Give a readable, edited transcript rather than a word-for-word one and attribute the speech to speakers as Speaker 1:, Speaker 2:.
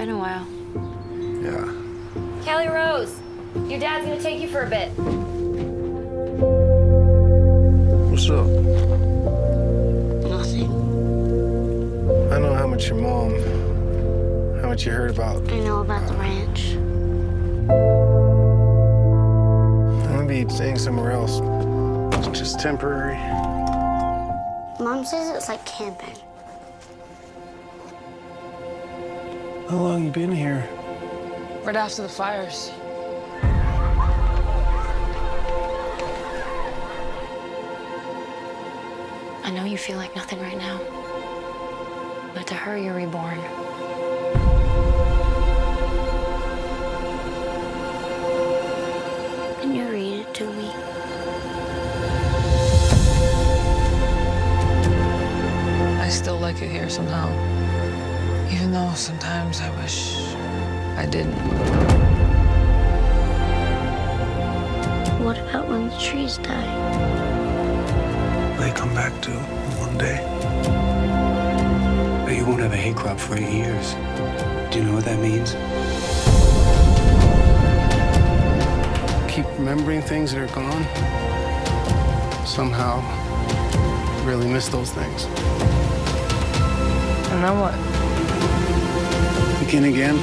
Speaker 1: been a while.
Speaker 2: Yeah.
Speaker 1: Kelly Rose, your dad's gonna take you for a bit.
Speaker 2: What's up?
Speaker 3: Nothing.
Speaker 2: I know how much your mom, how much you heard about.
Speaker 3: I know about the ranch.
Speaker 2: I'm gonna be staying somewhere else. It's just temporary.
Speaker 3: Mom says it's like camping.
Speaker 2: How long you been here?
Speaker 4: Right after the fires.
Speaker 1: I know you feel like nothing right now, but to her, you're reborn.
Speaker 3: Can you read it to me?
Speaker 4: I still like it here somehow. Even though sometimes I wish I didn't.
Speaker 3: What about when the trees die?
Speaker 2: They come back too, one day.
Speaker 5: But you won't have a hay crop for 8 years. Do you know what that means?
Speaker 2: Keep remembering things that are gone. Somehow, really miss those things.
Speaker 4: And then what?
Speaker 2: Begin again.